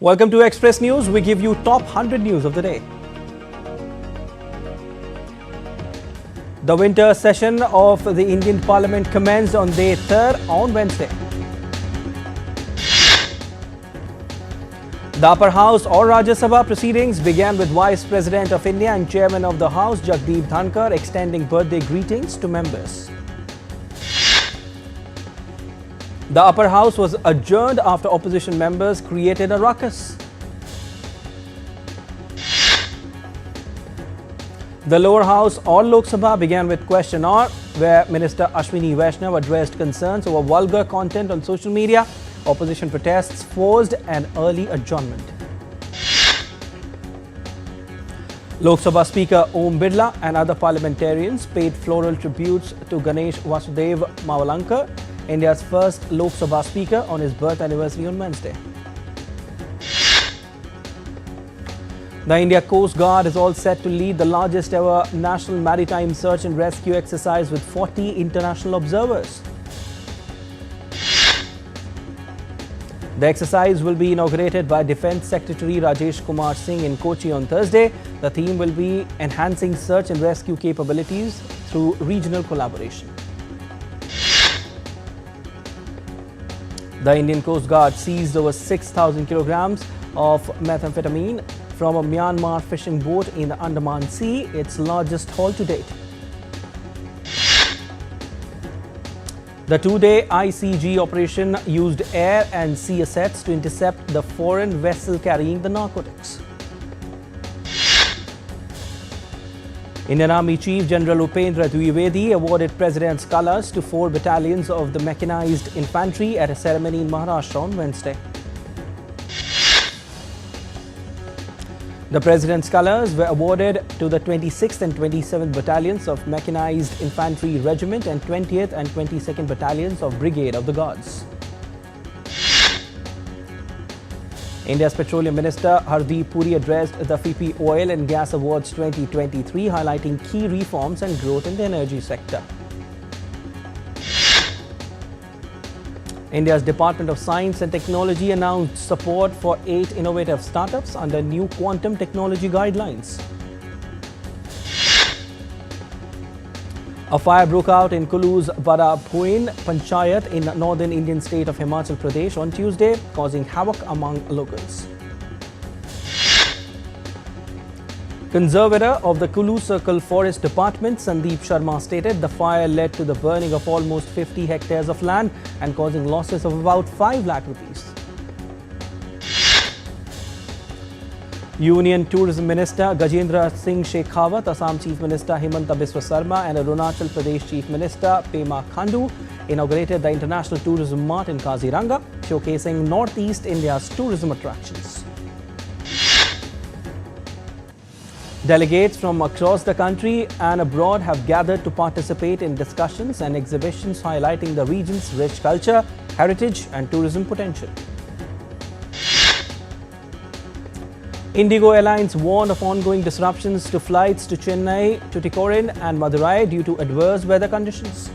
Welcome to Express News. We give you top 100 news of the day. The winter session of the Indian Parliament commenced on day 3rd on Wednesday. The upper house or Rajya Sabha proceedings began with Vice President of India and Chairman of the House Jagdeep Dhankar extending birthday greetings to members. The upper house was adjourned after opposition members created a ruckus. The lower house or Lok Sabha began with question hour, where Minister Ashwini Vaishnav addressed concerns over vulgar content on social media. Opposition protests forced an early adjournment. Lok Sabha Speaker Om Birla and other parliamentarians paid floral tributes to Ganesh Vasudev Mavalankar, India's first Lok Sabha Speaker, on his birth anniversary on Wednesday. The India Coast Guard is all set to lead the largest ever national maritime search and rescue exercise with 40 international observers. The exercise will be inaugurated by Defence Secretary Rajesh Kumar Singh in Kochi on Thursday. The theme will be enhancing search and rescue capabilities through regional collaboration. The Indian Coast Guard seized over 6,000 kilograms of methamphetamine from a Myanmar fishing boat in the Andaman Sea, its largest haul to date. The two-day ICG operation used air and sea assets to intercept the foreign vessel carrying the narcotics. Indian Army Chief General Upendra Dwivedi awarded President's Colours to 4 battalions of the Mechanized Infantry at a ceremony in Maharashtra on Wednesday. The President's Colours were awarded to the 26th and 27th Battalions of Mechanized Infantry Regiment and 20th and 22nd Battalions of Brigade of the Guards. India's Petroleum Minister Hardeep Puri addressed the FIPI Oil and Gas Awards 2023, highlighting key reforms and growth in the energy sector. India's Department of Science and Technology announced support for 8 innovative startups under new quantum technology guidelines. A fire broke out in Kulu's Bada Bhuin Panchayat in the northern Indian state of Himachal Pradesh on Tuesday, causing havoc among locals. Conservator of the Kulu Circle Forest Department, Sandeep Sharma, stated the fire led to the burning of almost 50 hectares of land and causing losses of about 5 lakh rupees. Union Tourism Minister Gajendra Singh Shekhawat, Assam Chief Minister Himanta Biswa Sarma and Arunachal Pradesh Chief Minister Pema Khandu inaugurated the International Tourism Mart in Kaziranga, showcasing Northeast India's tourism attractions. Delegates from across the country and abroad have gathered to participate in discussions and exhibitions highlighting the region's rich culture, heritage and tourism potential. Indigo Airlines warned of ongoing disruptions to flights to Chennai, Tuticorin and Madurai due to adverse weather conditions.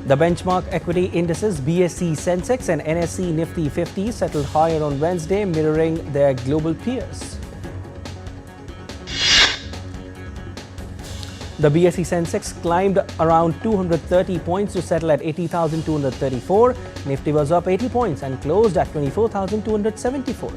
The benchmark equity indices BSE Sensex and NSE Nifty 50 settled higher on Wednesday, mirroring their global peers. The BSE Sensex climbed around 230 points to settle at 80,234. Nifty was up 80 points and closed at 24,274.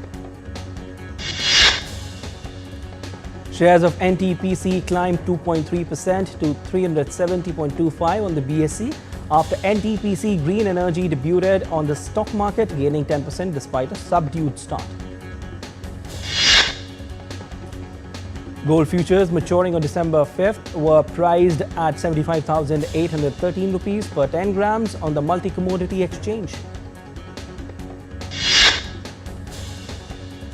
Shares of NTPC climbed 2.3% to 370.25 on the BSE after NTPC Green Energy debuted on the stock market, gaining 10% despite a subdued start. Gold futures maturing on December 5th were priced at 75,813 rupees per 10 grams on the multi-commodity exchange.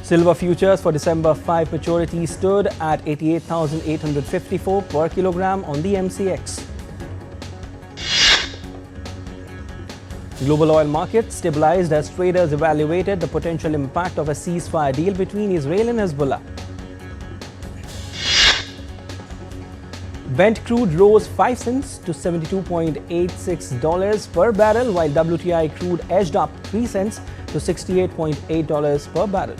Silver futures for December 5 maturity stood at 88,854 per kilogram on the MCX. Global oil markets stabilized as traders evaluated the potential impact of a ceasefire deal between Israel and Hezbollah. Brent crude rose 5 cents to $72.86 per barrel, while WTI crude edged up 3 cents to $68.8 per barrel.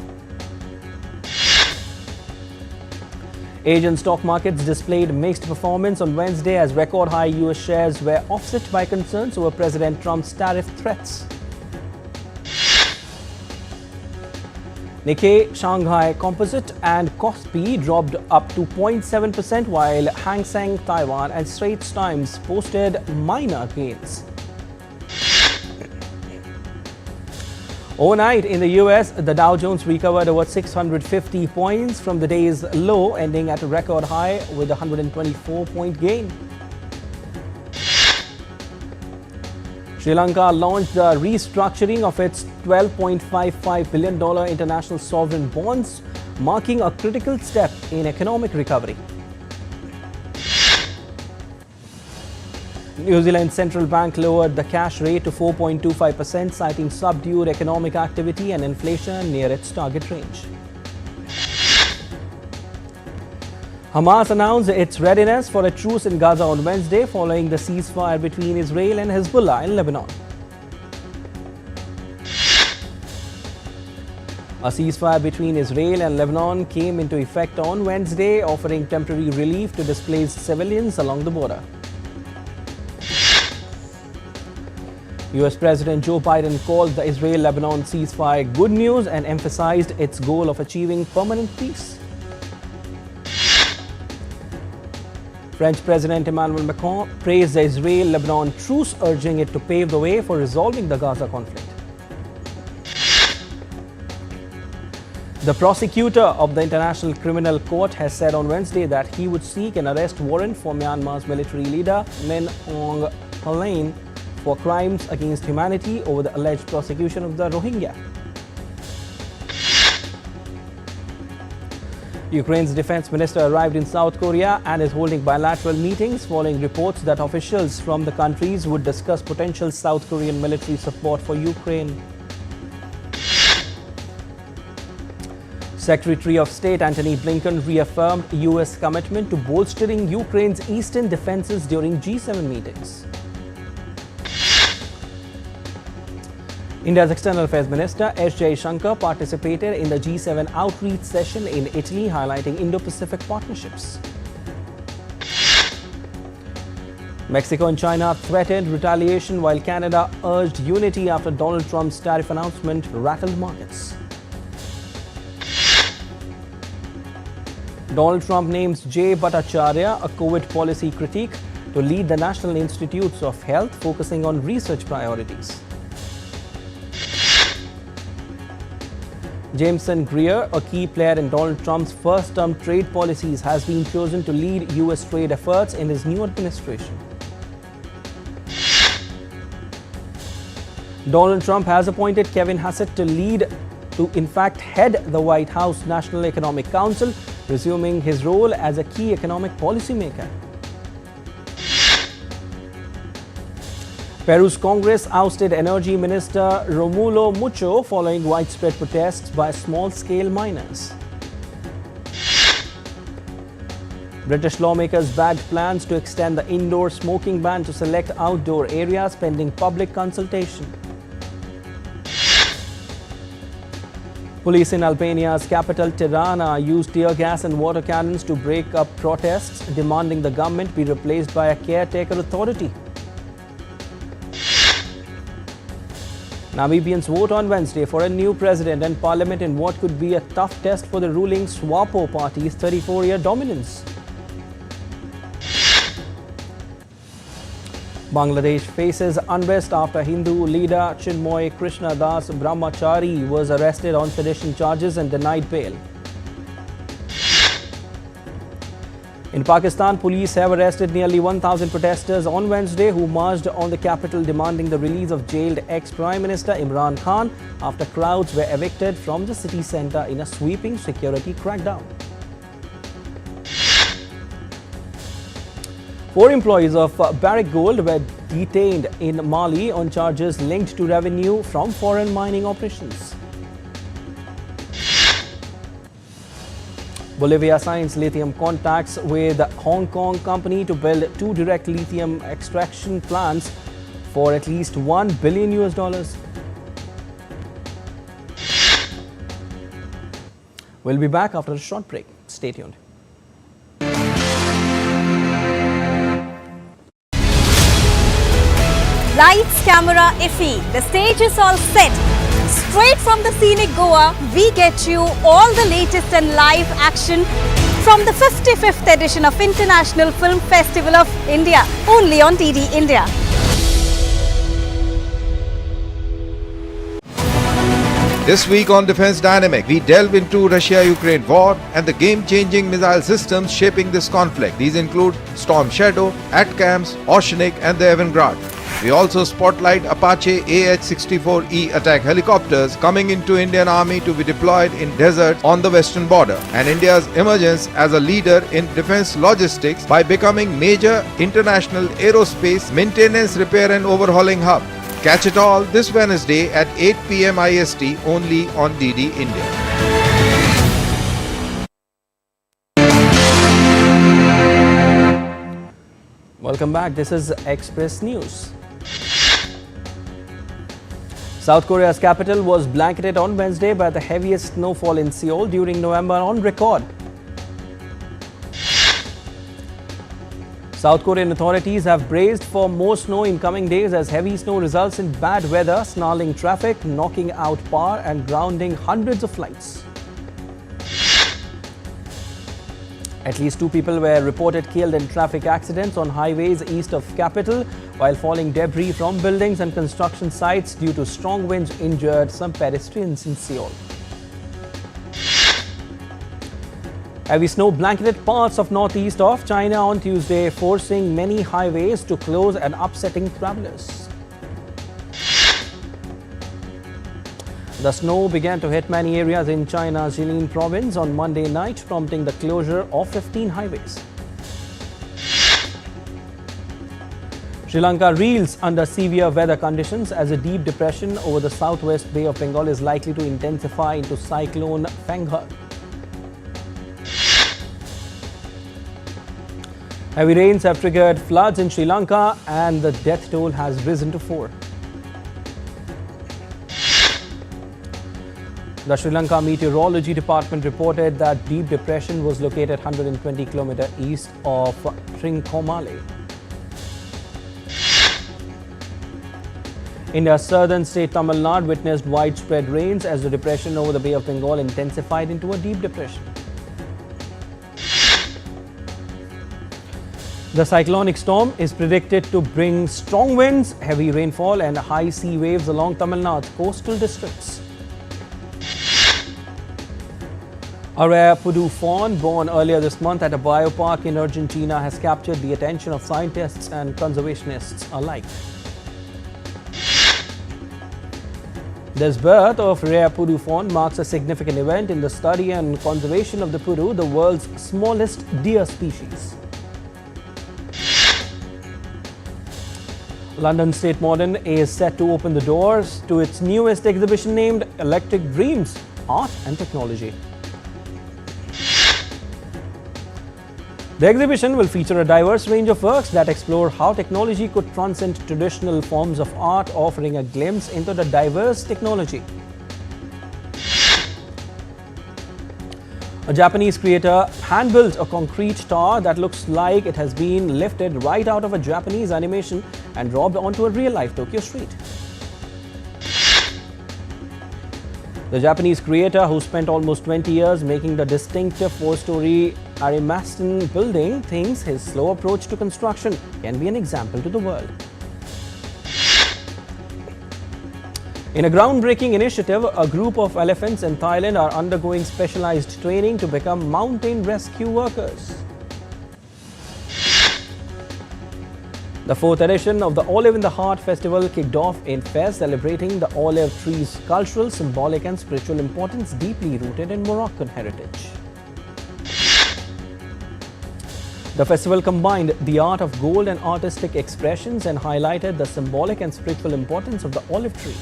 Asian stock markets displayed mixed performance on Wednesday as record-high US shares were offset by concerns over President Trump's tariff threats. Nikkei, Shanghai Composite and Kospi dropped up to 0.7%, while Hang Seng, Taiwan and Straits Times posted minor gains. Overnight in the US, the Dow Jones recovered over 650 points from the day's low, ending at a record high with a 124-point gain. Sri Lanka launched the restructuring of its $12.55 billion international sovereign bonds, marking a critical step in economic recovery. New Zealand's central bank lowered the cash rate to 4.25%, citing subdued economic activity and inflation near its target range. Hamas announced its readiness for a truce in Gaza on Wednesday following the ceasefire between Israel and Hezbollah in Lebanon. A ceasefire between Israel and Lebanon came into effect on Wednesday, offering temporary relief to displaced civilians along the border. US President Joe Biden called the Israel-Lebanon ceasefire good news and emphasized its goal of achieving permanent peace. French President Emmanuel Macron praised the Israel-Lebanon truce, urging it to pave the way for resolving the Gaza conflict. The prosecutor of the International Criminal Court has said on Wednesday that he would seek an arrest warrant for Myanmar's military leader Min Aung Hlaing for crimes against humanity over the alleged prosecution of the Rohingya. Ukraine's defense minister arrived in South Korea and is holding bilateral meetings following reports that officials from the countries would discuss potential South Korean military support for Ukraine. Secretary of State Antony Blinken reaffirmed US commitment to bolstering Ukraine's eastern defenses during G7 meetings. India's External Affairs Minister S. Jaishankar participated in the G7 outreach session in Italy, highlighting Indo-Pacific partnerships. Mexico and China threatened retaliation while Canada urged unity after Donald Trump's tariff announcement rattled markets. Donald Trump names Jay Bhattacharya, a COVID policy critic, to lead the National Institutes of Health, focusing on research priorities. Jameson Greer, a key player in Donald Trump's first-term trade policies, has been chosen to lead U.S. trade efforts in his new administration. Donald Trump has appointed Kevin Hassett to head the White House National Economic Council, resuming his role as a key economic policymaker. Peru's Congress ousted Energy Minister Romulo Mucho following widespread protests by small-scale miners. British lawmakers bagged plans to extend the indoor smoking ban to select outdoor areas pending public consultation. Police in Albania's capital Tirana used tear gas and water cannons to break up protests, demanding the government be replaced by a caretaker authority. Namibians vote on Wednesday for a new president and parliament in what could be a tough test for the ruling SWAPO party's 34-year dominance. Bangladesh faces unrest after Hindu leader Chinmoy Krishna Das Brahmachari was arrested on sedition charges and denied bail. In Pakistan, police have arrested nearly 1,000 protesters on Wednesday who marched on the capital demanding the release of jailed ex-Prime Minister Imran Khan after crowds were evicted from the city centre in a sweeping security crackdown. 4 employees of Barrick Gold were detained in Mali on charges linked to revenue from foreign mining operations. Bolivia signs lithium contracts with Hong Kong company to build 2 direct lithium extraction plants for at least $1 billion. We'll be back after a short break. Stay tuned. Lights, camera, iffy. The stage is all set. Straight from the scenic Goa, we get you all the latest and live action from the 55th edition of International Film Festival of India, only on DD India. This week on Defense Dynamic, we delve into Russia-Ukraine war and the game-changing missile systems shaping this conflict. These include Storm Shadow, ATACMS, Oceanic and the Avangard. We also spotlight Apache AH-64E attack helicopters coming into Indian Army to be deployed in deserts on the western border, and India's emergence as a leader in defense logistics by becoming major international aerospace maintenance, repair and overhauling hub. Catch it all this Wednesday at 8 p.m. IST only on DD India. Welcome back. This is Express News. South Korea's capital was blanketed on Wednesday by the heaviest snowfall in Seoul during November on record. South Korean authorities have braced for more snow in coming days as heavy snow results in bad weather, snarling traffic, knocking out power and grounding hundreds of flights. At least 2 people were reported killed in traffic accidents on highways east of capital while falling debris from buildings and construction sites due to strong winds injured some pedestrians in Seoul. Heavy snow blanketed parts of northeast of China on Tuesday, forcing many highways to close and upsetting travelers. The snow began to hit many areas in China's Jilin province on Monday night, prompting the closure of 15 highways. Sri Lanka reels under severe weather conditions as a deep depression over the southwest Bay of Bengal is likely to intensify into cyclone Fenghe. Heavy rains have triggered floods in Sri Lanka and the death toll has risen to 4. The Sri Lanka Meteorology Department reported that deep depression was located 120 km east of Trincomalee. India's southern state Tamil Nadu witnessed widespread rains as the depression over the Bay of Bengal intensified into a deep depression. The cyclonic storm is predicted to bring strong winds, heavy rainfall and high sea waves along Tamil Nadu's coastal districts. A rare Pudu fawn born earlier this month at a biopark in Argentina has captured the attention of scientists and conservationists alike. This birth of rare Pudu fawn marks a significant event in the study and conservation of the Pudu, the world's smallest deer species. London State Modern is set to open the doors to its newest exhibition named Electric Dreams, Art and Technology. The exhibition will feature a diverse range of works that explore how technology could transcend traditional forms of art, offering a glimpse into the diverse technology. A Japanese creator hand-built a concrete tower that looks like it has been lifted right out of a Japanese animation and dropped onto a real-life Tokyo street. The Japanese creator, who spent almost 20 years making the distinctive 4-story Arimaston building, thinks his slow approach to construction can be an example to the world. In a groundbreaking initiative, a group of elephants in Thailand are undergoing specialized training to become mountain rescue workers. The 4th edition of the Olive in the Heart Festival kicked off in Fez, celebrating the olive tree's cultural, symbolic and spiritual importance deeply rooted in Moroccan heritage. The festival combined the art of gold and artistic expressions and highlighted the symbolic and spiritual importance of the olive tree.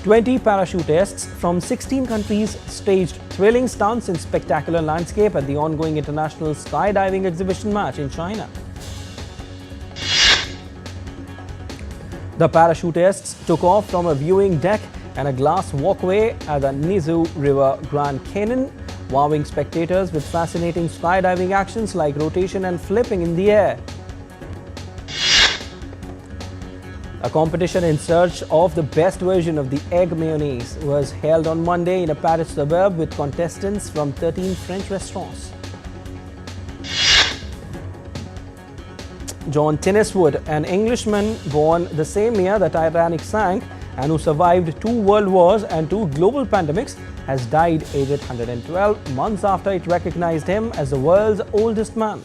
20 parachutists from 16 countries staged thrilling stunts in spectacular landscape at the ongoing international skydiving exhibition match in China. The parachutists took off from a viewing deck and a glass walkway at the Nizu River Grand Canyon, wowing spectators with fascinating skydiving actions like rotation and flipping in the air. A competition in search of the best version of the egg mayonnaise was held on Monday in a Paris suburb with contestants from 13 French restaurants. John Tinniswood, an Englishman born the same year the Titanic sank and who survived 2 world wars and 2 global pandemics, has died aged 112 months after it recognized him as the world's oldest man.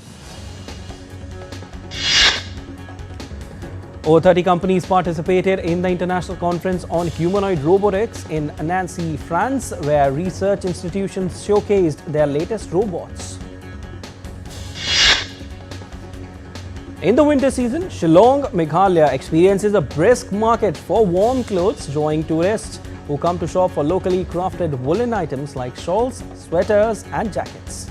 Over 30 companies participated in the International Conference on Humanoid Robotics in Nancy, France, where research institutions showcased their latest robots. In the winter season, Shillong, Meghalaya experiences a brisk market for warm clothes, drawing tourists who come to shop for locally crafted woolen items like shawls, sweaters and jackets.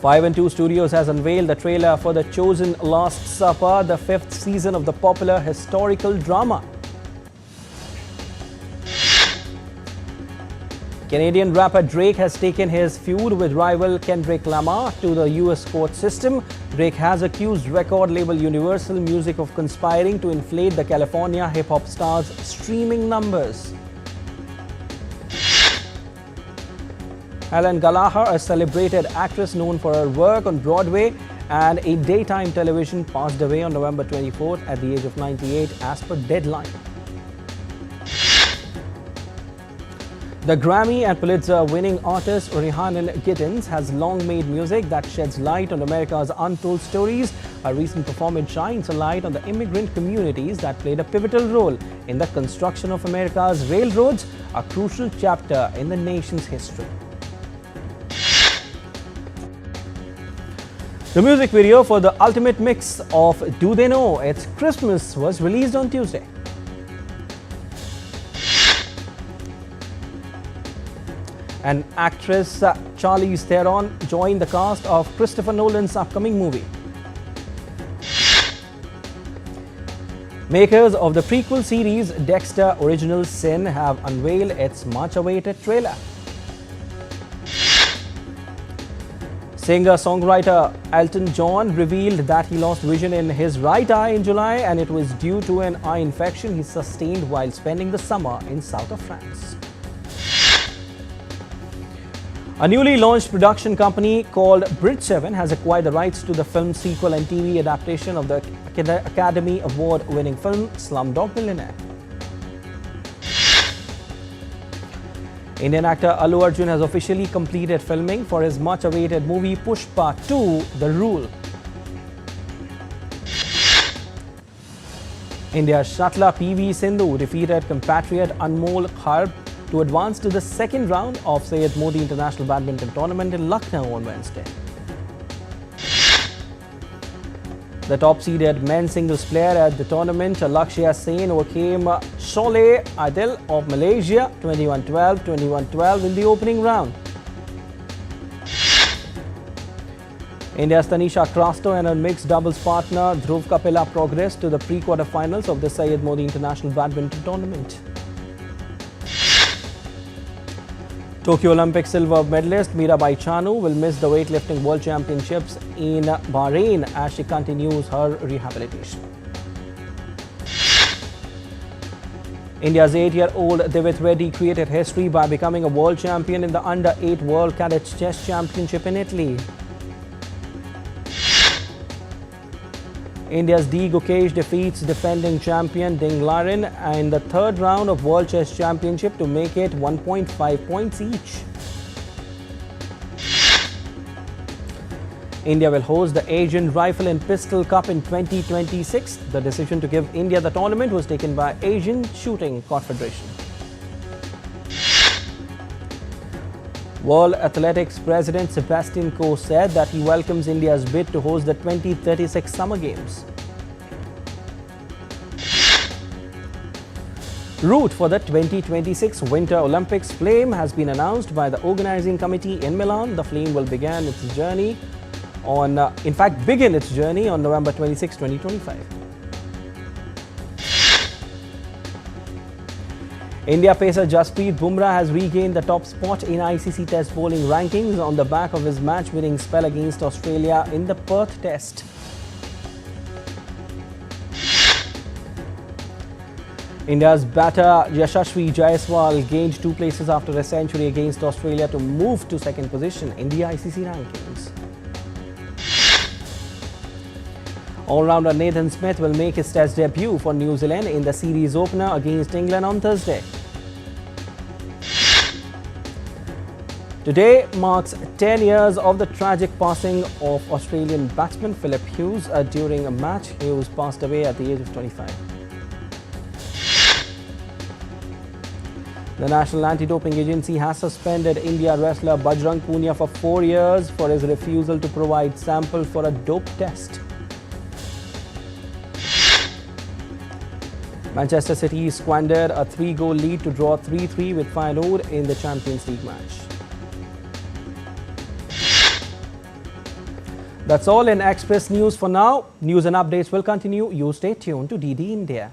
5 and 2 Studios has unveiled the trailer for The Chosen Last Supper, the 5th season of the popular historical drama. Canadian rapper Drake has taken his feud with rival Kendrick Lamar to the US court system. Drake has accused record label Universal Music of conspiring to inflate the California hip-hop star's streaming numbers. Helen Gallagher, a celebrated actress known for her work on Broadway and in daytime television, passed away on November 24th at the age of 98 as per Deadline. The Grammy and Pulitzer winning artist Rhiannon Giddens has long made music that sheds light on America's untold stories. Her recent performance shines a light on the immigrant communities that played a pivotal role in the construction of America's railroads, a crucial chapter in the nation's history. The music video for the ultimate mix of Do They Know It's Christmas was released on Tuesday. And actress Charlize Theron joined the cast of Christopher Nolan's upcoming movie. Makers of the prequel series Dexter Original Sin have unveiled its much-awaited trailer. Singer-songwriter Elton John revealed that he lost vision in his right eye in July, and it was due to an eye infection he sustained while spending the summer in south of France. A newly launched production company called Bridge 7 has acquired the rights to the film sequel and TV adaptation of the Academy Award-winning film Slumdog Millionaire. Indian actor Allu Arjun has officially completed filming for his much-awaited movie Pushpa 2: The Rule. India's shuttler PV Sindhu defeated compatriot Anmol Kharb to advance to the second round of Syed Modi International Badminton Tournament in Lucknow on Wednesday. The top-seeded men's singles player at the tournament, Lakshya Sen, overcame Sholay Adil of Malaysia 21-12, 21-12 in the opening round. India's Tanisha Krasto and her mixed doubles partner Dhruv Kapila progressed to the pre-quarterfinals of the Syed Modi International Badminton Tournament. Tokyo Olympic silver medalist Mirabai Chanu will miss the weightlifting World Championships in Bahrain as she continues her rehabilitation. India's 8-year-old Divit Reddy created history by becoming a world champion in the Under-8 World Cadets Chess Championship in Italy. India's D. Gukesh defeats defending champion Ding Liren in the third round of World Chess Championship to make it 1.5 points each. India will host the Asian Rifle and Pistol Cup in 2026. The decision to give India the tournament was taken by Asian Shooting Confederation. World Athletics President Sebastian Coe said that he welcomes India's bid to host the 2036 Summer Games. Route for the 2026 Winter Olympics flame has been announced by the organizing committee in Milan. The flame will begin its journey on November 26, 2025. India pacer Jasprit Bumrah has regained the top spot in ICC Test bowling rankings on the back of his match-winning spell against Australia in the Perth Test. India's batter Yashasvi Jaiswal gained 2 places after a century against Australia to move to second position in the ICC rankings. All-rounder Nathan Smith will make his Test debut for New Zealand in the series opener against England on Thursday. Today marks 10 years of the tragic passing of Australian batsman Philip Hughes during a match. Hughes passed away at the age of 25. The National Anti-Doping Agency has suspended India wrestler Bajrang Punia for 4 years for his refusal to provide sample for a dope test. Manchester City squandered a 3-goal lead to draw 3-3 with Feyenoord in the Champions League match. That's all in Express News for now. News and updates will continue. You stay tuned to DD India.